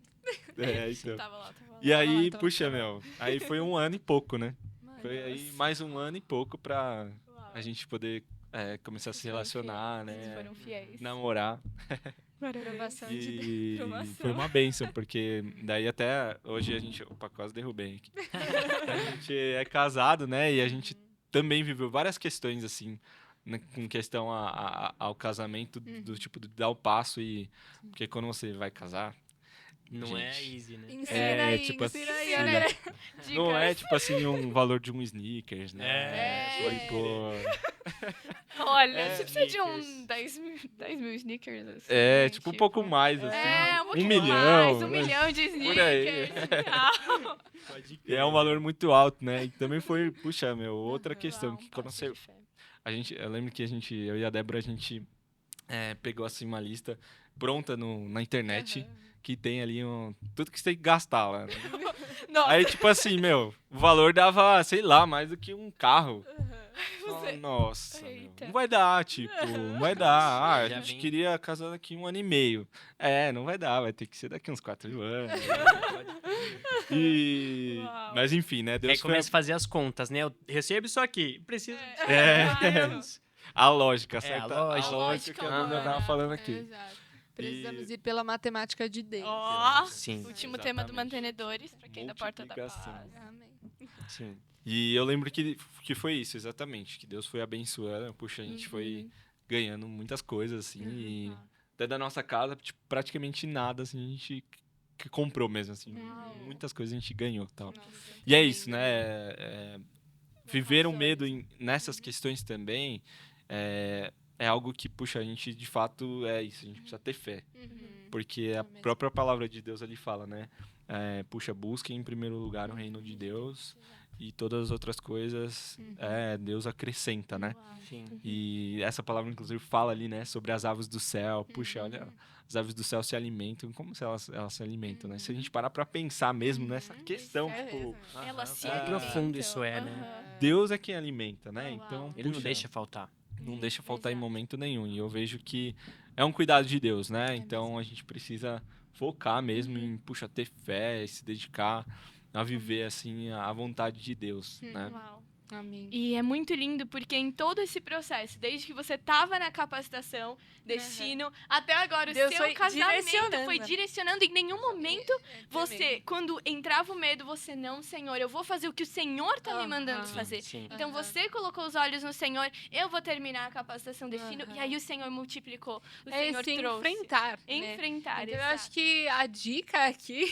Então. Tava lá. E aí, tava puxa, aí foi 1 ano e pouco, né? Foi aí mais 1 ano e pouco pra a gente poder começar a se relacionar, Vocês né? foram fiéis. Namorar. Provação de Deus. E Provação. foi uma bênção, porque daí até hoje a gente... Opa, quase derrubei aqui. A gente é casado, né? E a gente também viveu várias questões, assim, né, com questão ao casamento, do tipo, de dar o passo e... Porque quando você vai casar... Não é Gente, easy, né? Ensina aí, tipo ensina assim, aí, André. não é tipo assim um valor de um sneakers, né? Pô, Olha, você precisa de sneakers. 10 mil sneakers. Assim, tipo um pouco mais, assim. um pouquinho 1 milhão. mais, 1 né? milhão de Por aí. sneakers e tal. Pode E é um valor muito alto, né? E também foi, puxa, outra questão, Uau, que quando passo você... de fé. Eu lembro que eu e a Débora, a gente pegou assim uma lista pronta na internet, que tem ali tudo que você tem que gastar lá. Né? Nossa. Aí, tipo assim, o valor dava, sei lá, mais do que um carro. Você- Nossa, Eita. não vai dar, tipo, não vai dar. A Já gente vem. queria casar daqui 1 ano e meio. Não vai dar, vai ter que ser daqui uns 4 anos. Uau. Mas enfim, né? Aí Deus foi começa a fazer as contas, né? Eu recebo isso aqui, preciso... a lógica, a certa? lógica. A lógica que a Aham. Duda tava falando aqui. Exato. Precisamos ir pela matemática de Deus. Ó, Sim, último tema do Exatamente. Mantenedores, pra quem da Porta da Paz. Multiplicação. Amém. sim. E eu lembro que foi isso, exatamente. Que Deus foi abençoando. Puxa, a gente foi ganhando muitas coisas, assim. E até da nossa casa, tipo, praticamente nada, assim, a gente que comprou mesmo, assim. Muitas coisas a gente ganhou, tal. E é isso, né? Viver o medo nessas questões também é algo que, puxa, a gente, de fato, é isso. A gente precisa ter fé. Porque a própria palavra de Deus ali fala, né? Puxa, busquem em primeiro lugar o reino de Deus e todas as outras coisas Deus acrescenta, né? Sim. E essa palavra, inclusive, fala ali, né? Sobre as aves do céu. Puxa, olha, as aves do céu se alimentam. Como elas se alimentam, né? Se a gente parar pra pensar mesmo nessa questão, tipo... Ela se Quão alimentam. profundo isso é, né? Deus é quem alimenta, né? Então, Ele não puxa, deixa faltar. não deixa faltar em momento nenhum. E eu vejo que é um cuidado de Deus, né? Então a gente precisa focar mesmo em, puxa, ter fé e se dedicar a viver, assim, a vontade de Deus, né? Uau. Amém. E é muito lindo porque em todo esse processo, desde que você tava na capacitação, destino, até agora o Deus seu foi casamento direcionando. foi direcionando. Em nenhum momento você, quando entrava o medo, você, não, Senhor, eu vou fazer o que o Senhor tá me mandando fazer. Sim. Então você colocou os olhos no Senhor, eu vou terminar a capacitação destino, e aí o Senhor multiplicou, o Senhor se trouxe. enfrentar. Né? Enfrentar, Então, eu exato. acho que a dica aqui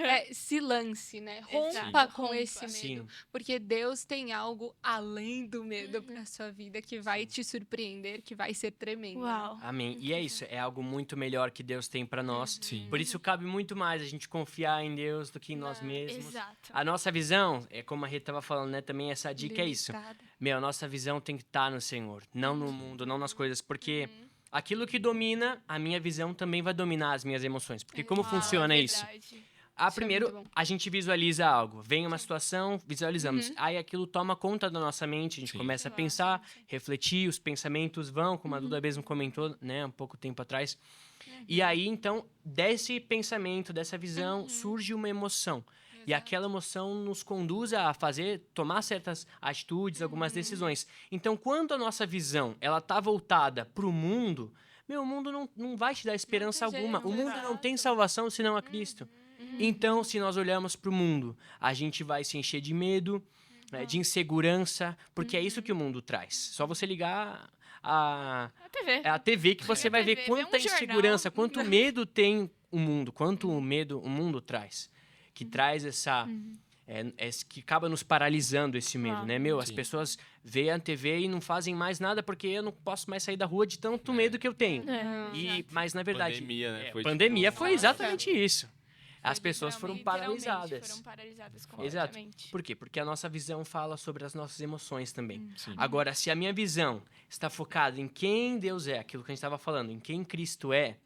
é se lance, né? Rompa com Rompa. esse medo. Sim. Porque Deus tem algo além do medo pra sua vida que vai te surpreender, que vai ser tremendo. Uau. Amém. E é isso, é algo muito melhor que Deus tem pra nós. Sim. Por isso cabe muito mais a gente confiar em Deus do que em nós mesmos. Exato. A nossa visão, como a Rita tava falando, né, também essa dica é isso. Limitada. A nossa visão tem que estar no Senhor, não no mundo, não nas coisas, porque aquilo que domina a minha visão também vai dominar as minhas emoções. Porque como Uau, funciona é isso? verdade. Primeiro, muito bom. a gente visualiza algo. Vem uma situação, visualizamos. Aí aquilo toma conta da nossa mente, a gente Sim. começa a pensar, refletir, os pensamentos vão, como a Duda mesmo comentou, né, um pouco tempo atrás. E aí, então, desse pensamento, dessa visão, surge uma emoção. E aquela emoção nos conduz a tomar certas atitudes, algumas decisões. Então, quando a nossa visão ela tá voltada pro mundo, o mundo não vai te dar esperança alguma. O mundo não tem salvação senão a Cristo. Então, se nós olhamos pro mundo, a gente vai se encher de medo, de insegurança, porque é isso que o mundo traz. Só você ligar a TV que você vai ver quanta insegurança, quanto medo tem o mundo, quanto medo o mundo traz. Que traz essa... que acaba nos paralisando esse medo, né? As pessoas veem a TV e não fazem mais nada porque eu não posso mais sair da rua de tanto medo que eu tenho. Mas, na verdade... Pandemia, né? Pandemia foi exatamente isso. As pessoas foram paralisadas. Foram paralisadas Exato. Por quê? Porque a nossa visão fala sobre as nossas emoções também. Agora, se a minha visão está focada em quem Deus é, aquilo que a gente estava falando, em quem Cristo é,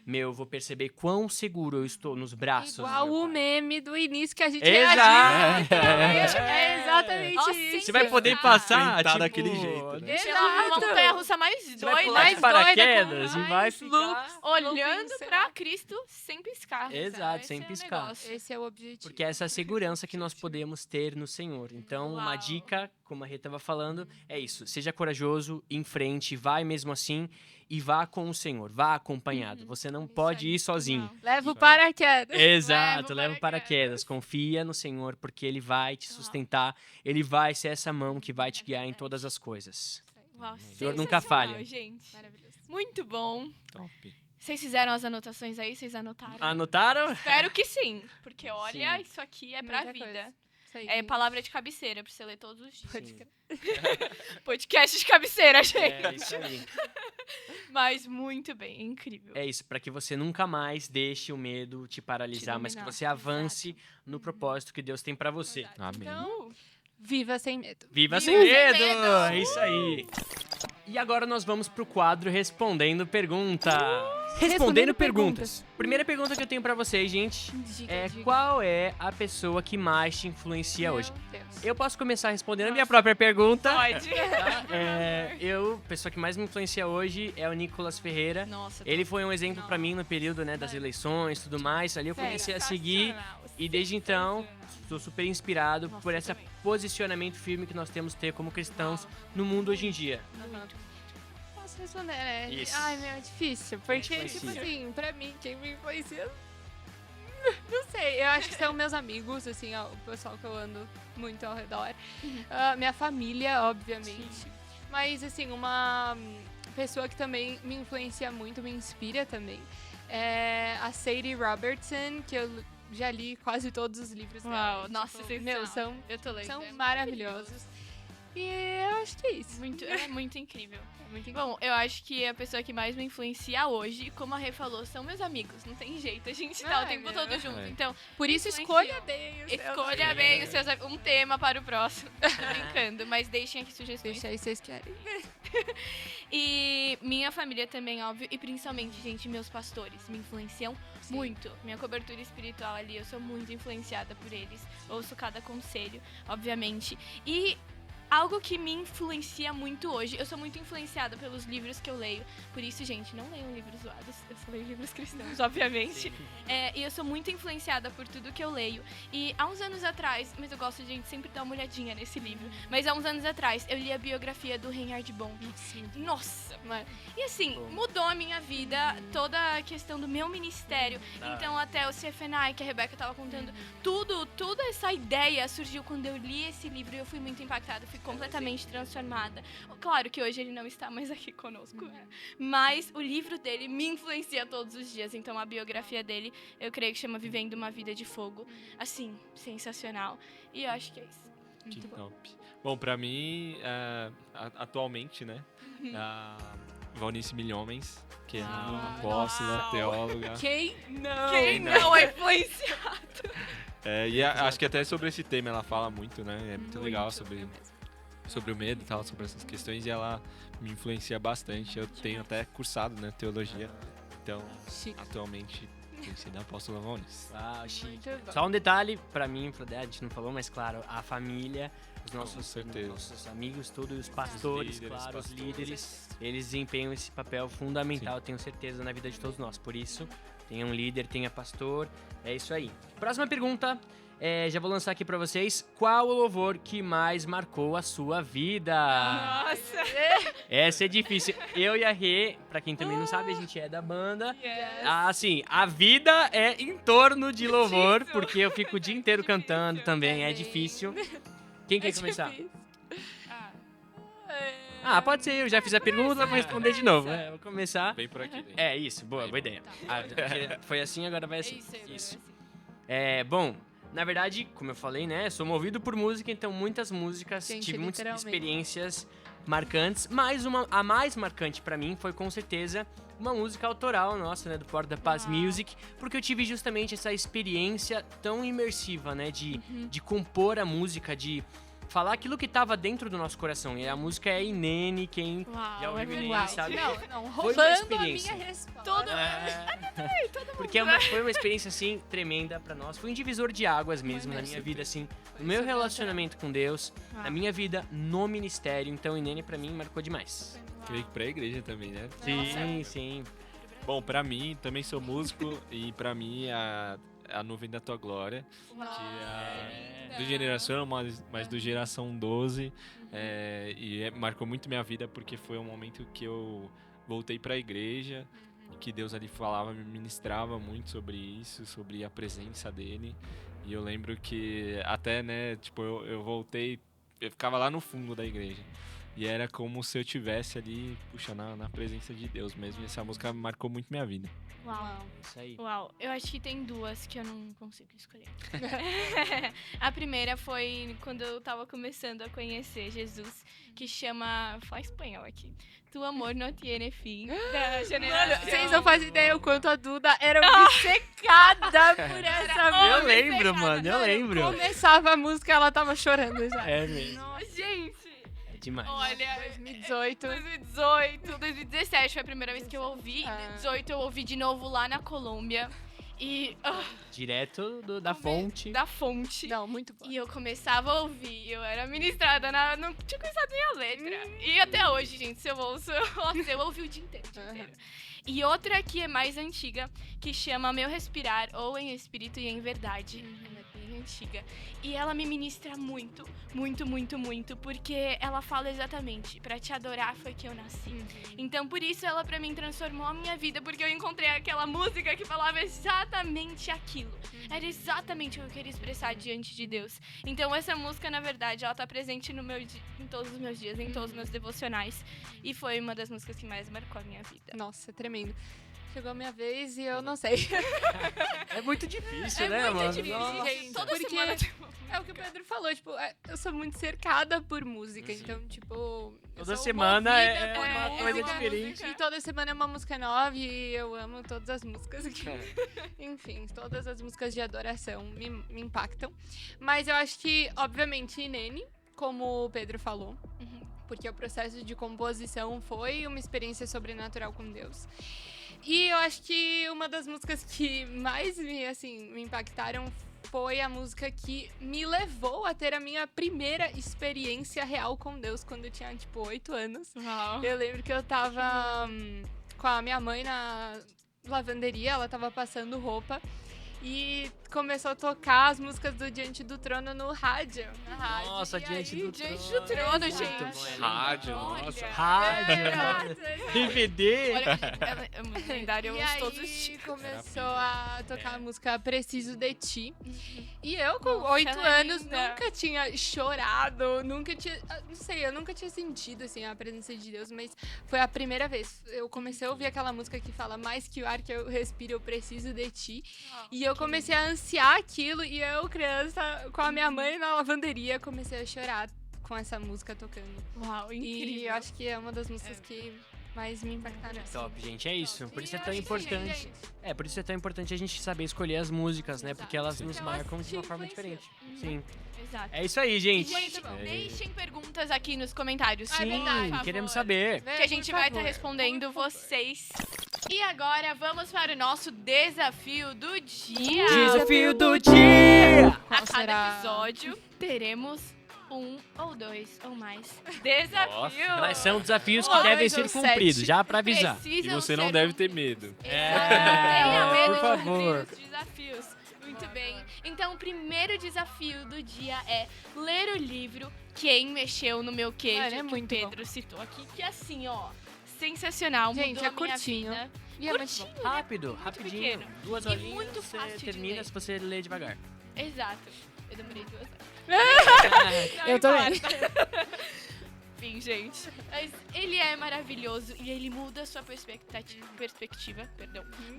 eu vou perceber quão seguro eu estou nos braços. Igual o meme do início que a gente Exato! É exatamente isso. Você vai poder passar, Sentar tipo... daquele jeito, né? Uma montanha-russa mais Você vai doida. pular de paraquedas e vai ficar... Olhando pra Cristo sem piscar. Exato, sem piscar. Esse é o objetivo. Porque é essa segurança que nós podemos ter no Senhor. Então, uma dica, como a Rê estava falando, é isso. Seja corajoso, em frente, vai mesmo assim e vá com o Senhor, vá acompanhado. Você não pode ir sozinho. Leva o paraquedas. Exato, leva o paraquedas. Confia no Senhor, porque Ele vai te sustentar. Ele vai ser essa mão que vai te guiar em todas as coisas. Uau, O Senhor nunca falha. Gente. Maravilhoso. Muito bom. Top. Vocês fizeram as anotações aí? Vocês anotaram? Anotaram? Espero que sim. Porque, olha, Sim. isso aqui é pra Muita vida. coisa. Isso aí. É palavra de cabeceira pra você ler todos os dias. Sim. Podcast de cabeceira, gente. É isso aí. Mas muito bem, incrível. É isso, para que você nunca mais deixe o medo te paralisar, mas que dominar. você avance no propósito que Deus tem para você. Amém. Então, Viva sem medo. Viva sem Viva sem medo! medo! É isso aí. E agora nós vamos pro quadro Respondendo Perguntas. Respondendo Perguntas. Primeira pergunta que eu tenho pra vocês, gente, é qual é a pessoa que mais te influencia hoje? Deus. Eu posso começar respondendo a minha própria pergunta. pode. Tá? A pessoa que mais me influencia hoje é o Nicolas Ferreira. Nossa, Ele foi um exemplo pra mim no período, né, das eleições e tudo mais. Ali eu comecei a seguir e desde então estou super inspirado por esse posicionamento firme que nós temos que ter como cristãos no mundo hoje em dia. Posso responder, né? Isso. Ai, meu, é difícil. Porque, Influencia. tipo assim, pra mim, quem me influencia... Não sei, eu acho que são meus amigos, assim, o pessoal que eu ando muito ao redor. Minha família, obviamente. Mas, assim, uma pessoa que também me influencia muito, me inspira também, é a Sadie Robertson, que eu já li quase todos os livros dela. Uau, nossa, sensacional. são Eu tô lendo. são maravilhosos. E eu acho que é isso. É muito incrível. É muito incrível. Bom, eu acho que a pessoa que mais me influencia hoje, como a Rê falou, são meus amigos. Não tem jeito, a gente tá o Ai, tempo meu. todo junto. É. Então, Por isso, influenciou. escolha bem os seus escolha amigos. bem os seus um tema para o próximo. Tô brincando, mas deixem aqui sugestões. Deixa aí se vocês querem. E minha família também, óbvio. E principalmente, gente, meus pastores me influenciam muito. Minha cobertura espiritual ali, eu sou muito influenciada por eles. Ouço cada conselho, obviamente. E algo que me influencia muito hoje, eu sou muito influenciada pelos livros que eu leio. Por isso, gente, não leiam livros zoados. Eu só leio livros cristãos, obviamente. E eu sou muito influenciada por tudo que eu leio. E há uns anos atrás, mas eu gosto de gente sempre dar uma olhadinha nesse livro. Mas há uns anos atrás, eu li a biografia do Reinhard Bonk. Nossa, mano. E assim, mudou a minha vida, toda a questão do meu ministério. Então, até o CFNI, que a Rebeca tava contando, toda essa ideia surgiu quando eu li esse livro e eu fui muito impactada, fui completamente transformada. Claro que hoje ele não está mais aqui conosco, mas o livro dele me influencia todos os dias. Então, a biografia dele, eu creio que chama Vivendo uma Vida de Fogo. Assim, sensacional. E eu acho que é isso. Que top. Bom, pra mim, atualmente, né, a Valnice Milhomens, que é uma apóstola, teóloga. Quem não? Quem não é influenciado? E acho que até sobre esse tema ela fala muito, né? É muito legal sobre o medo e tal, sobre essas questões, e ela me influencia bastante. Eu tenho até cursado, né, teologia, então atualmente tem sido a apóstola Valnice. Ah, chique. Muito bom. Só um detalhe pra mim, a gente não falou, mas claro, a família, os nossos amigos, todos os pastores, claro, os líderes, eles desempenham esse papel fundamental, tenho certeza, na vida de todos nós. Por isso, tenha um líder, tenha pastor, é isso aí. Próxima pergunta Já vou lançar aqui pra vocês. Qual o louvor que mais marcou a sua vida? Nossa. Essa é difícil. Eu e a Rê, pra quem também não sabe, a gente é da banda. Yes. Assim, a vida é em torno de louvor, porque eu fico o dia inteiro cantando também, é difícil. Quem quer começar? Pode ser, eu já fiz a pergunta, vou responder de novo. Vou começar. Vem por aqui. Isso, boa ideia. Foi assim, agora vai assim. Isso. Assim. Bom, na verdade, como eu falei, né, sou movido por música, então muitas músicas, tive muitas experiências marcantes, mas a mais marcante pra mim foi com certeza uma música autoral nossa, né, do Porta da Paz Music, porque eu tive justamente essa experiência tão imersiva, né, de compor a música, de falar aquilo que tava dentro do nosso coração. E a música é Inene, quem já ouviu Inene, sabe? Não, Foi uma experiência. a minha resposta. Porque foi uma experiência, assim, tremenda pra nós. Foi um divisor de águas mesmo na minha vida, assim. No meu relacionamento com Deus, na minha vida no ministério. Então, Inene, pra mim, marcou demais. Creio que pra igreja também, né? Sim. Bom, pra mim, também sou músico. E pra mim, a Nuvem da Tua Glória. Do Geração, mas do Geração 12. Marcou muito minha vida porque foi um momento que eu voltei pra igreja. Que Deus ali falava, me ministrava muito sobre isso, sobre a presença dele. E eu lembro que até, né, tipo, eu voltei, eu ficava lá no fundo da igreja. E era como se eu tivesse ali, na presença de Deus mesmo. E essa música marcou muito minha vida. Uau. Isso aí. Uau, eu acho que tem duas que eu não consigo escolher. A primeira foi quando eu tava começando a conhecer Jesus, que chama... Fala espanhol aqui. Tu amor não tiene fim. Da Geração. Vocês não fazem ideia o quanto a Duda era obcecada por essa música. Eu lembro, mano, eu lembro. Começava a música, ela tava chorando já. É mesmo. Gente, É demais. olha... 2018. 2017 foi a primeira vez que eu ouvi. 2018 eu ouvi de novo lá na Colômbia. E... Direto da fonte. Da fonte. Não, muito bom. E eu começava a ouvir, eu era ministrada, não tinha começado nem a letra. E até hoje, gente, se eu ouço, eu ouvi o dia inteiro. E outra que é mais antiga, que chama Meu Respirar, ou Em Espírito e em Verdade. Ela é bem antiga. E ela me ministra muito, muito, muito, muito, porque ela fala exatamente, pra te adorar foi que eu nasci. Então, por isso, ela pra mim transformou a minha vida, porque eu encontrei aquela música que falava exatamente aquilo. Era exatamente o que eu queria expressar diante de Deus. Então, essa música, na verdade, ela tá presente em todos os meus dias, em todos os meus devocionais. E foi uma das músicas que mais marcou a minha vida. Nossa, é tremendo. Chegou a minha vez e eu não sei. É muito difícil, É né, muito mano? difícil, Nossa. gente. Toda Porque semana, é o que o Pedro falou, tipo, eu sou muito cercada por música, então, tipo... eu Toda sou semana movida é por uma música, coisa diferente. E toda semana é uma música nova e eu amo todas as músicas aqui. Enfim, todas as músicas de adoração me impactam. Mas eu acho que, obviamente, Inene, como o Pedro falou, porque o processo de composição foi uma experiência sobrenatural com Deus. E eu acho que uma das músicas que mais me impactaram foi a música que me levou a ter a minha primeira experiência real com Deus quando eu tinha, 8 anos. Uau. Eu lembro que eu tava com a minha mãe na lavanderia, ela tava passando roupa. E começou a tocar as músicas do Diante do Trono no rádio. Na rádio. Nossa, E Diante aí, do Diante Trono. do Trono, Muito gente. bom, é Rádio, Olha. nossa. Rádio, Exato. DVD. Olha, é muito lendário, eu E ouço todos os aí dias. começou a tocar a música Preciso de Ti. E eu, com Nossa, 8 ela é anos, linda. nunca tinha chorado, nunca tinha... Não sei, eu nunca tinha sentido, assim, a presença de Deus, mas foi a primeira vez. Eu comecei a ouvir aquela música que fala mais que o ar que eu respiro, eu preciso de Ti. E eu comecei a ansiar aquilo, e eu, criança, com a minha mãe na lavanderia, comecei a chorar com essa música tocando. Uau, incrível. E eu acho que é uma das músicas que mais me impactaram. Top, gente, é isso. Por isso é E eu tão acho que sim, importante. gente. Por isso é tão importante a gente saber escolher as músicas, né? Porque elas nos Porque elas marcam de te uma forma influenciam. diferente. Sim. Exato. É isso aí, gente. Gente, deixem perguntas aqui nos comentários. Ah, é verdade. Sim, por queremos favor. saber. Que a gente vai estar respondendo vocês. E agora vamos para o nosso desafio do dia. Desafio do dia! A cada será? episódio teremos um ou dois ou mais desafios. Mas são desafios que Dois devem ou ser 7. cumpridos, já pra avisar. E Precisam você não ser deve ter medo. Tenha medo por de favor. cumprir os desafios. Muito bem. Então, o primeiro desafio do dia é ler o livro Quem Mexeu no Meu Queijo, Mano, é que muito o Pedro citou aqui. Que assim, ó, sensacional, Gente, mudou é a minha curtinho. vida. E é muito bom. Curtinho, né? Rápido, rapidinho. pequeno. 2 E horinhas, muito você fácil de termina ler. se você ler devagar. Exato. Eu demorei 2 horas. Não Eu também. importa. Enfim, gente. Mas ele é maravilhoso e ele muda a sua perspectiva,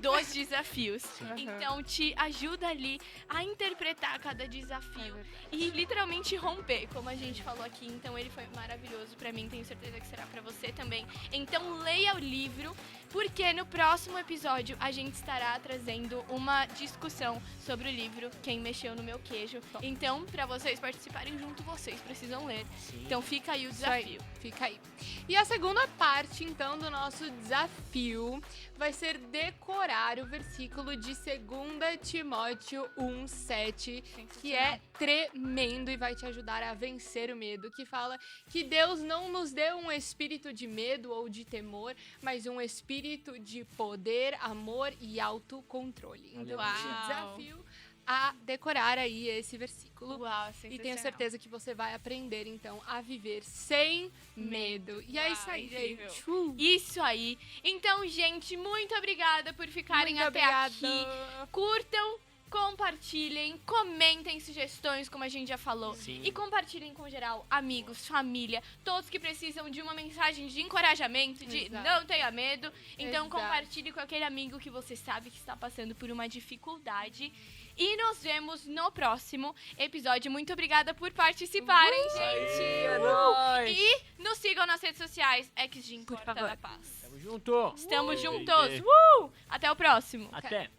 dos desafios. Então, te ajuda ali a interpretar cada desafio e literalmente romper, como a gente falou aqui. Então, ele foi maravilhoso pra mim, tenho certeza que será pra você também. Então, leia o livro, porque no próximo episódio a gente estará trazendo uma discussão sobre o livro Quem Mexeu no Meu Queijo. Então, pra vocês participarem junto, vocês precisam ler. Sim. Então, fica aí o Isso aí, desafio. fica aí. E a segunda parte, então, do nosso desafio vai ser decorar o versículo de 2 Timóteo 1:7, que é tremendo e vai te ajudar a vencer o medo, que fala que Deus não nos deu um espírito de medo ou de temor, mas um espírito de poder, amor e autocontrole. Então, eu te desafio a decorar aí esse versículo. Uau, E tenho sensacional. certeza que você vai aprender, então, a viver sem medo. E é isso aí, incrível. gente. Isso aí. Então, gente, muito obrigada por ficarem Muito até obrigada. aqui. Curtam, compartilhem, comentem sugestões, como a gente já falou. Sim. E compartilhem com geral, amigos, família, todos que precisam de uma mensagem de encorajamento, de Exato. não tenha medo. Então, Exato. compartilhe com aquele amigo que você sabe que está passando por uma dificuldade. E nos vemos no próximo episódio. Muito obrigada por participarem, gente. É nóis. E nos sigam nas redes sociais, XG Por Porta favor. da Paz. Tamo junto. Estamos gente. juntos. Até o próximo. Até.